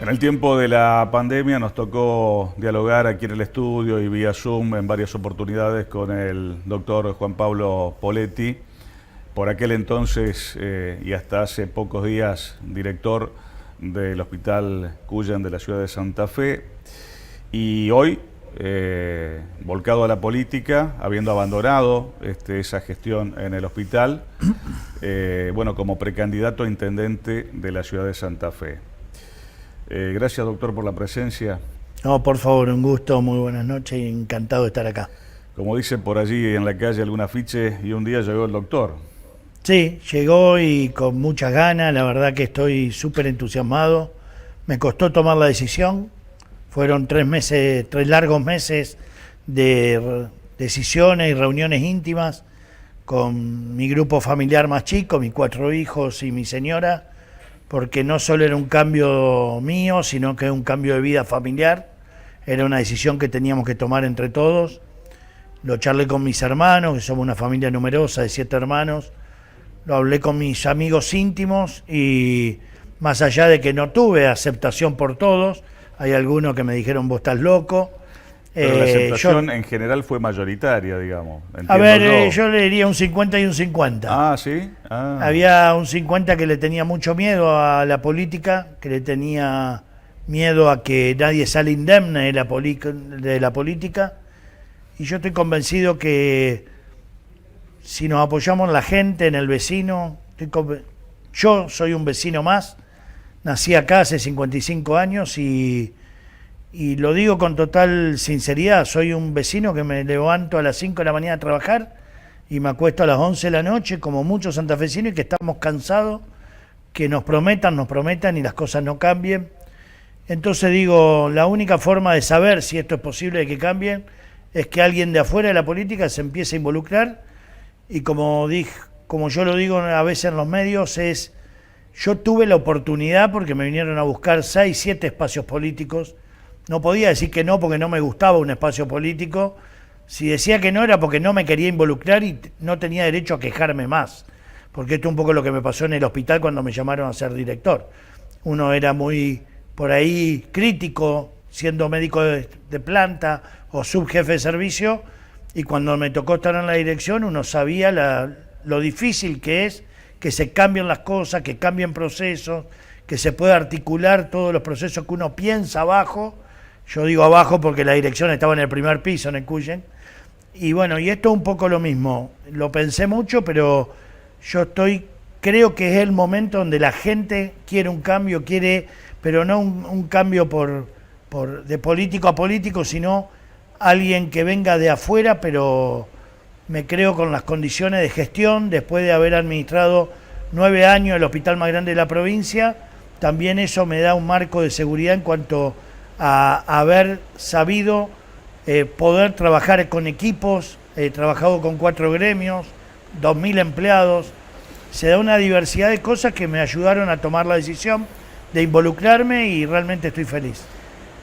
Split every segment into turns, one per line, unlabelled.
En el tiempo de la pandemia nos tocó dialogar aquí en el estudio y vía Zoom en varias oportunidades con el doctor Juan Pablo Poletti, por aquel entonces y hasta hace pocos días director del Hospital Cuyen de la ciudad de Santa Fe, y hoy volcado a la política, habiendo abandonado esa gestión en el hospital, bueno, como precandidato a intendente de la ciudad de Santa Fe. Gracias, doctor, por la presencia.
No, por favor, un gusto, muy buenas noches y encantado de estar acá.
Como dicen por allí en la calle algún afiche, y un día llegó el doctor.
Sí, llegó y con muchas ganas, la verdad que estoy súper entusiasmado. Me costó tomar la decisión, fueron 3 largos meses de decisiones y reuniones íntimas con mi grupo familiar más chico, mis 4 hijos y mi señora, porque no solo era un cambio mío, sino que un cambio de vida familiar. Era una decisión que teníamos que tomar entre todos. Lo charlé con mis hermanos, que somos una familia numerosa de 7 hermanos. Lo hablé con mis amigos íntimos y más allá de que no tuve aceptación por todos, hay algunos que me dijeron vos estás loco.
Pero la aceptación en general fue mayoritaria, digamos.
A ver, yo le diría un 50 y un 50.
Ah, ¿sí? Ah.
Había un 50 que le tenía mucho miedo a la política, que le tenía miedo a que nadie sale indemne de la política. Y yo estoy convencido que si nos apoyamos en la gente, en el vecino, yo soy un vecino más, nací acá hace 55 años y lo digo con total sinceridad, soy un vecino que me levanto a las 5 de la mañana a trabajar y me acuesto a las 11 de la noche, como muchos santafesinos, y que estamos cansados, que nos prometan y las cosas no cambien. Entonces digo, la única forma de saber si esto es posible de que cambien es que alguien de afuera de la política se empiece a involucrar, y como yo lo digo a veces en los medios, yo tuve la oportunidad, porque me vinieron a buscar 6, 7 espacios políticos. No podía decir que no porque no me gustaba un espacio político. Si decía que no era porque no me quería involucrar y no tenía derecho a quejarme más. Porque esto es un poco lo que me pasó en el hospital cuando me llamaron a ser director. Uno era muy, por ahí, crítico, siendo médico de planta o subjefe de servicio, y cuando me tocó estar en la dirección uno sabía lo difícil que es que se cambien las cosas, que cambien procesos, que se pueda articular todos los procesos que uno piensa abajo. Yo digo abajo porque la dirección estaba en el primer piso, en el Cuyen. Y bueno, y esto es un poco lo mismo. Lo pensé mucho, pero creo que es el momento donde la gente quiere un cambio, pero no un cambio de político a político, sino alguien que venga de afuera, pero me creo con las condiciones de gestión, después de haber administrado 9 años el hospital más grande de la provincia. También eso me da un marco de seguridad en cuanto a haber sabido poder trabajar con equipos, trabajado con 4 gremios, 2.000 empleados. Se da una diversidad de cosas que me ayudaron a tomar la decisión de involucrarme y realmente estoy feliz.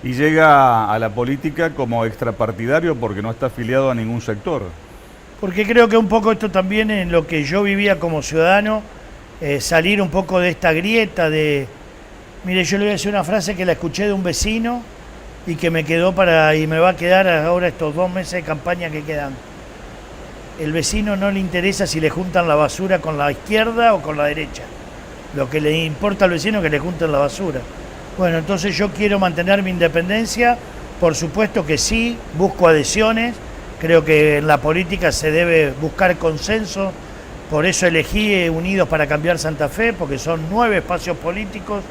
Y llega a la política como extrapartidario porque no está afiliado a ningún sector.
Porque creo que un poco esto también en lo que yo vivía como ciudadano, salir un poco de esta grieta de... Mire, yo le voy a decir una frase que la escuché de un vecino y que me quedó y me va a quedar ahora estos 2 meses de campaña que quedan. El vecino no le interesa si le juntan la basura con la izquierda o con la derecha. Lo que le importa al vecino es que le junten la basura. Bueno, entonces yo quiero mantener mi independencia, por supuesto que sí, busco adhesiones, creo que en la política se debe buscar consenso, por eso elegí Unidos para Cambiar Santa Fe, porque son 9 espacios políticos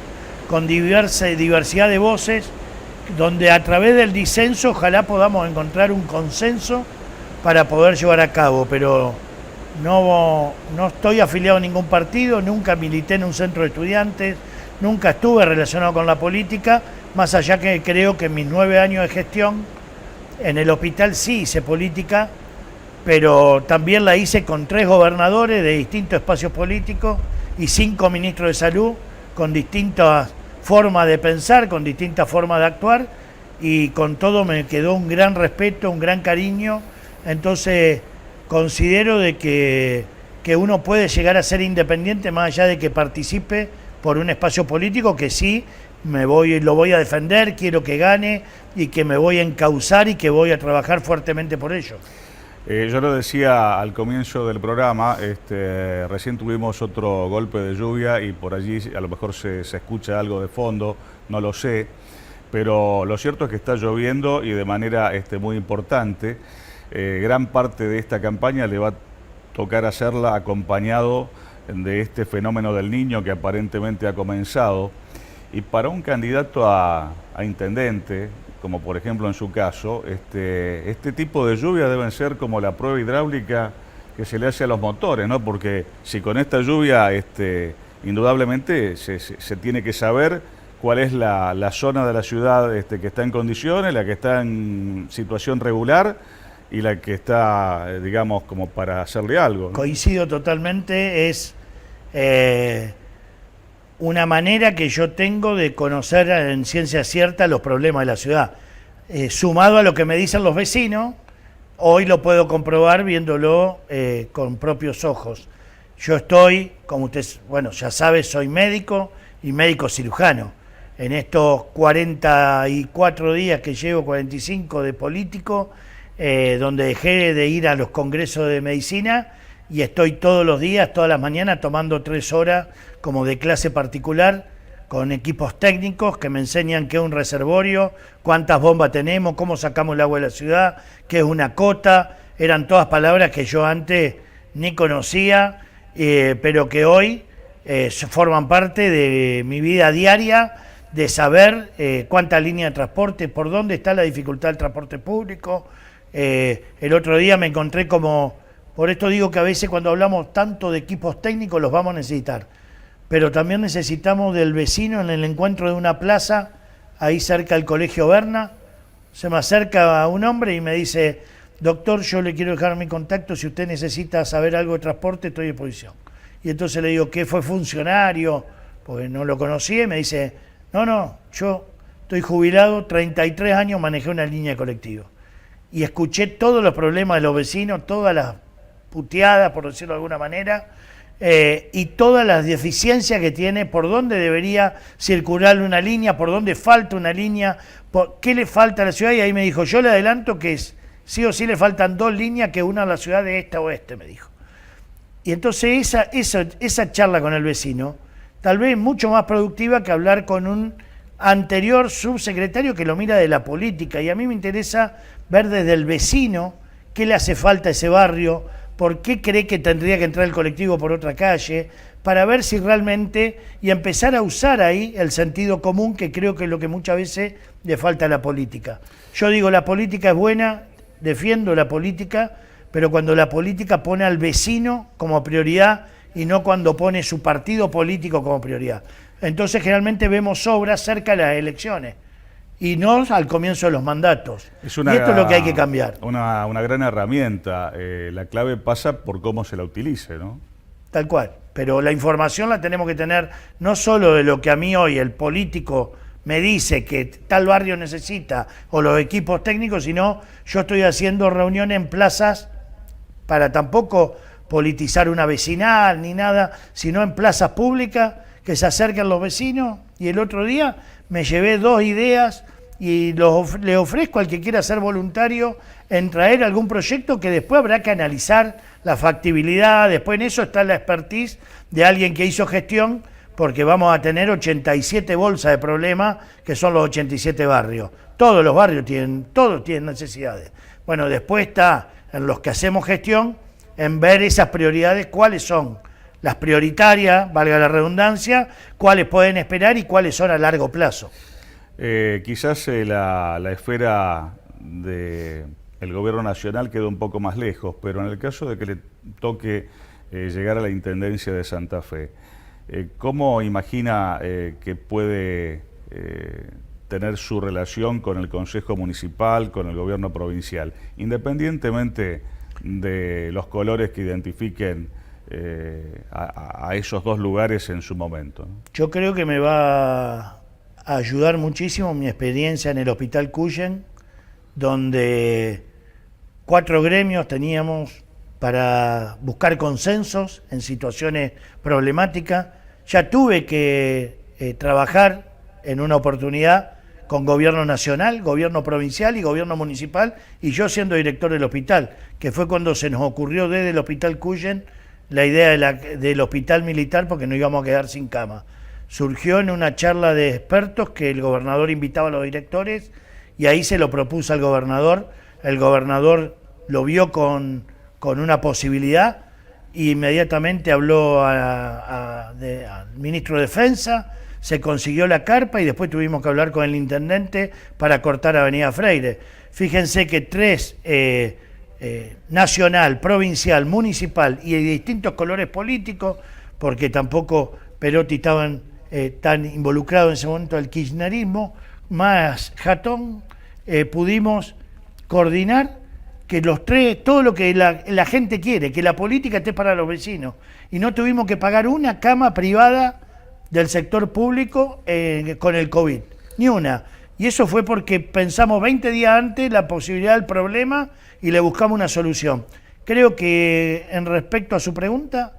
con diversidad de voces, donde a través del disenso ojalá podamos encontrar un consenso para poder llevar a cabo, pero no estoy afiliado a ningún partido, nunca milité en un centro de estudiantes, nunca estuve relacionado con la política, más allá que creo que en mis 9 años de gestión en el hospital sí hice política, pero también la hice con 3 gobernadores de distintos espacios políticos y 5 ministros de salud con distintas formas de pensar, con distintas formas de actuar, y con todo me quedó un gran respeto, un gran cariño. Entonces considero de que uno puede llegar a ser independiente más allá de que participe por un espacio político, que sí lo voy a defender, quiero que gane y que me voy a encauzar y que voy a trabajar fuertemente por ello.
Yo lo decía al comienzo del programa, recién tuvimos otro golpe de lluvia y por allí a lo mejor se escucha algo de fondo, no lo sé, pero lo cierto es que está lloviendo y de manera muy importante. Gran parte de esta campaña le va a tocar hacerla acompañado de este fenómeno del Niño que aparentemente ha comenzado. Y para un candidato a intendente, como por ejemplo en su caso, este tipo de lluvia deben ser como la prueba hidráulica que se le hace a los motores, ¿no? Porque si con esta lluvia, indudablemente se tiene que saber cuál es la zona de la ciudad que está en condiciones, la que está en situación regular y la que está, digamos, como para hacerle algo, ¿no?
Coincido totalmente, es una manera que yo tengo de conocer en ciencia cierta los problemas de la ciudad. Sumado a lo que me dicen los vecinos, hoy lo puedo comprobar viéndolo con propios ojos. Yo estoy, como usted, bueno, ya sabe, soy médico y médico cirujano. En estos 44 días que llevo, 45 de político, donde dejé de ir a los congresos de medicina y estoy todos los días, todas las mañanas, tomando 3 horas como de clase particular con equipos técnicos que me enseñan qué es un reservorio, cuántas bombas tenemos, cómo sacamos el agua de la ciudad, qué es una cota. Eran todas palabras que yo antes ni conocía, pero que hoy forman parte de mi vida diaria, de saber cuánta línea de transporte, por dónde está la dificultad del transporte público. El otro día me encontré por esto digo que a veces cuando hablamos tanto de equipos técnicos los vamos a necesitar, pero también necesitamos del vecino en el encuentro de una plaza, ahí cerca del Colegio Berna. Se me acerca un hombre y me dice: doctor, yo le quiero dejar mi contacto, si usted necesita saber algo de transporte, estoy a disposición. Y entonces le digo: ¿qué fue funcionario? Porque no lo conocía, y me dice: no, yo estoy jubilado, 33 años manejé una línea de colectivo. Y escuché todos los problemas de los vecinos, todas las puteadas, por decirlo de alguna manera, y todas las deficiencias que tiene, por dónde debería circular una línea, por dónde falta una línea, qué le falta a la ciudad. Y ahí me dijo: yo le adelanto que sí o sí le faltan 2 líneas, que una a la ciudad de este a oeste, me dijo. Y entonces esa charla con el vecino, tal vez mucho más productiva que hablar con un anterior subsecretario que lo mira de la política. Y a mí me interesa ver desde el vecino qué le hace falta a ese barrio, por qué cree que tendría que entrar el colectivo por otra calle, para ver si realmente, y empezar a usar ahí el sentido común, que creo que es lo que muchas veces le falta a la política. Yo digo, la política es buena, defiendo la política, pero cuando la política pone al vecino como prioridad y no cuando pone su partido político como prioridad. Entonces generalmente vemos obras cerca de las elecciones y no al comienzo de los mandatos. Y esto es lo que hay que cambiar.
Una gran herramienta. La clave pasa por cómo se la utilice, ¿no?
Tal cual. Pero la información la tenemos que tener no solo de lo que a mí hoy el político me dice que tal barrio necesita o los equipos técnicos, sino yo estoy haciendo reuniones en plazas para tampoco politizar una vecinal ni nada, sino en plazas públicas que se acerquen los vecinos. Y el otro día me llevé 2 ideas y le ofrezco al que quiera ser voluntario en traer algún proyecto que después habrá que analizar la factibilidad. Después en eso está la expertise de alguien que hizo gestión, porque vamos a tener 87 bolsas de problemas, que son los 87 barrios. Todos los barrios todos tienen necesidades. Bueno, después está en los que hacemos gestión, en ver esas prioridades, cuáles son las prioritarias, valga la redundancia, cuáles pueden esperar y cuáles son a largo plazo.
Quizás la esfera del gobierno nacional quedó un poco más lejos, pero en el caso de que le toque llegar a la Intendencia de Santa Fe, ¿cómo imagina que puede tener su relación con el Consejo Municipal, con el gobierno provincial, independientemente de los colores que identifiquen a esos 2 lugares en su momento, ¿no?
Yo creo que me va a ayudar muchísimo mi experiencia en el Hospital Cuyen, donde 4 gremios teníamos para buscar consensos en situaciones problemáticas. Ya tuve que trabajar en una oportunidad con gobierno nacional, gobierno provincial y gobierno municipal, y yo siendo director del hospital, que fue cuando se nos ocurrió desde el Hospital Cuyen la idea del hospital militar, porque no íbamos a quedar sin cama. Surgió en una charla de expertos que el gobernador invitaba a los directores, y ahí se lo propuso al gobernador. El gobernador lo vio con una posibilidad, e inmediatamente habló al ministro de Defensa, se consiguió la carpa y después tuvimos que hablar con el intendente para cortar Avenida Freire. Fíjense que tres, nacional, provincial, municipal y de distintos colores políticos, porque tampoco Perotti estaban tan involucrado en ese momento del kirchnerismo, más Jatón, pudimos coordinar que los tres, todo lo que la gente quiere, que la política esté para los vecinos, y no tuvimos que pagar una cama privada del sector público con el COVID, ni una. Y eso fue porque pensamos 20 días antes la posibilidad del problema y le buscamos una solución. Creo que en respecto a su pregunta,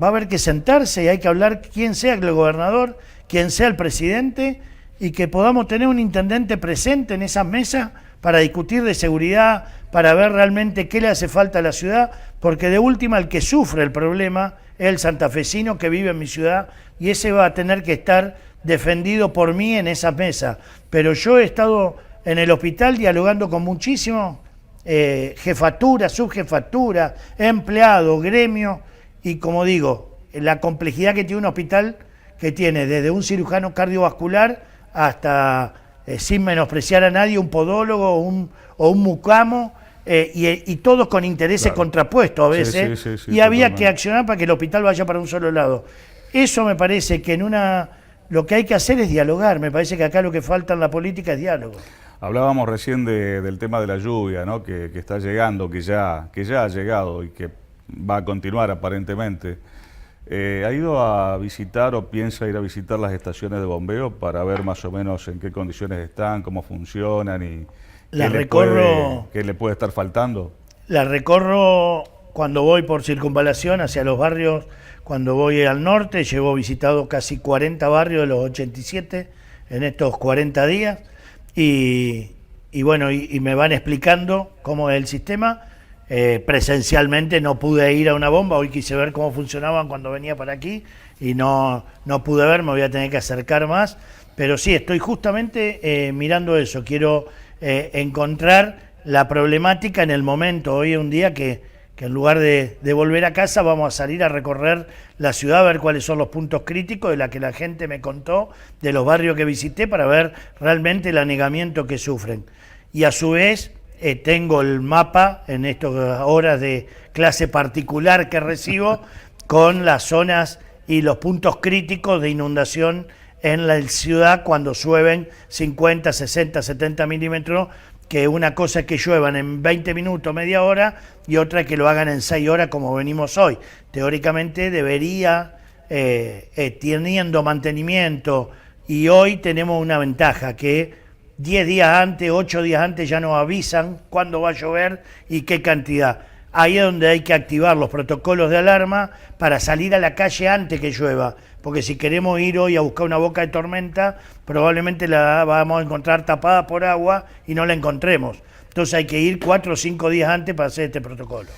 va a haber que sentarse y hay que hablar quién sea el gobernador, quién sea el presidente, y que podamos tener un intendente presente en esas mesas para discutir de seguridad, para ver realmente qué le hace falta a la ciudad, porque de última el que sufre el problema es el santafesino que vive en mi ciudad, y ese va a tener que estar defendido por mí en esa mesa. Pero yo he estado en el hospital dialogando con muchísimos jefatura, subjefatura, empleado, gremio, y como digo, la complejidad que tiene un hospital, que tiene desde un cirujano cardiovascular hasta, sin menospreciar a nadie, un podólogo o un mucamo, y todos con intereses contrapuestos a veces,
sí,
y había
totalmente
que accionar para que el hospital vaya para un solo lado. Eso me parece que lo que hay que hacer es dialogar. Me parece que acá lo que falta en la política es diálogo.
Hablábamos recién del tema de la lluvia, ¿no? que está llegando, que ya ha llegado y que va a continuar aparentemente. ¿Ha ido a visitar o piensa ir a visitar las estaciones de bombeo para ver más o menos en qué condiciones están, cómo funcionan y qué le puede estar faltando?
La recorro cuando voy por circunvalación hacia los barrios. Cuando voy al norte, llevo visitado casi 40 barrios de los 87 en estos 40 días, y bueno, y me van explicando cómo es el sistema. Presencialmente no pude ir a una bomba, hoy quise ver cómo funcionaban cuando venía para aquí, y no pude ver, me voy a tener que acercar más, pero sí, estoy justamente mirando eso, quiero encontrar la problemática en el momento. Hoy es un día que en lugar de volver a casa vamos a salir a recorrer la ciudad, a ver cuáles son los puntos críticos de la que la gente me contó, de los barrios que visité, para ver realmente el anegamiento que sufren. Y a su vez tengo el mapa en estas horas de clase particular que recibo con las zonas y los puntos críticos de inundación en la ciudad cuando llueven 50, 60, 70 milímetros, que una cosa es que lluevan en 20 minutos, media hora, y otra es que lo hagan en 6 horas como venimos hoy. Teóricamente debería, teniendo mantenimiento, y hoy tenemos una ventaja, que 10 días antes, 8 días antes ya nos avisan cuándo va a llover y qué cantidad. Ahí es donde hay que activar los protocolos de alarma para salir a la calle antes que llueva, porque si queremos ir hoy a buscar una boca de tormenta, probablemente la vamos a encontrar tapada por agua y no la encontremos. Entonces hay que ir 4 o 5 días antes para hacer este protocolo.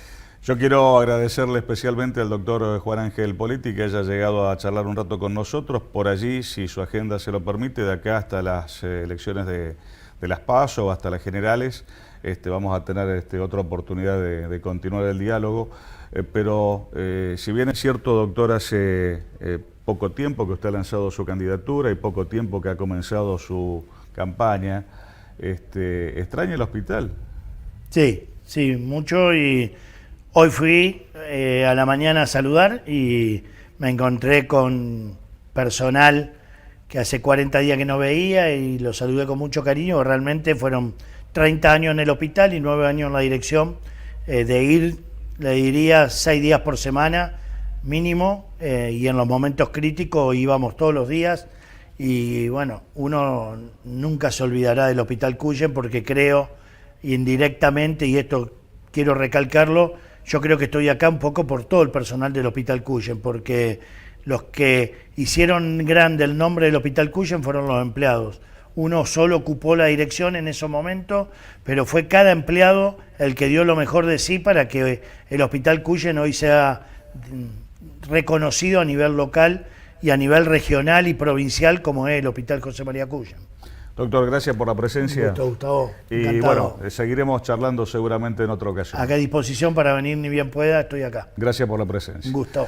Yo quiero agradecerle especialmente al doctor Juan Ángel Poletti que haya llegado a charlar un rato con nosotros. Por allí, si su agenda se lo permite, de acá hasta las elecciones de las PASO o hasta las generales, vamos a tener otra oportunidad de continuar el diálogo. Pero si bien es cierto, doctor, hace poco tiempo que usted ha lanzado su candidatura y poco tiempo que ha comenzado su campaña, ¿extraña el hospital?
Sí, mucho, y hoy fui a la mañana a saludar y me encontré con personal que hace 40 días que no veía y lo saludé con mucho cariño. Realmente fueron 30 años en el hospital y 9 años en la dirección, de ir, le diría, 6 días por semana mínimo, y en los momentos críticos íbamos todos los días. Y bueno, uno nunca se olvidará del Hospital Cuyen, porque creo indirectamente, y esto quiero recalcarlo, yo creo que estoy acá un poco por todo el personal del Hospital Cuyen, porque los que hicieron grande el nombre del Hospital Cuyen fueron los empleados. Uno solo ocupó la dirección en ese momento, pero fue cada empleado el que dio lo mejor de sí para que el Hospital Cuyen hoy sea reconocido a nivel local y a nivel regional y provincial como es el Hospital José María Cuyen.
Doctor, gracias por la presencia.
Un gusto, Gustavo.
Y
Encantado.
bueno, seguiremos charlando seguramente en otra ocasión.
Acá a disposición para venir ni bien pueda, estoy acá.
Gracias por la presencia.
Un gusto.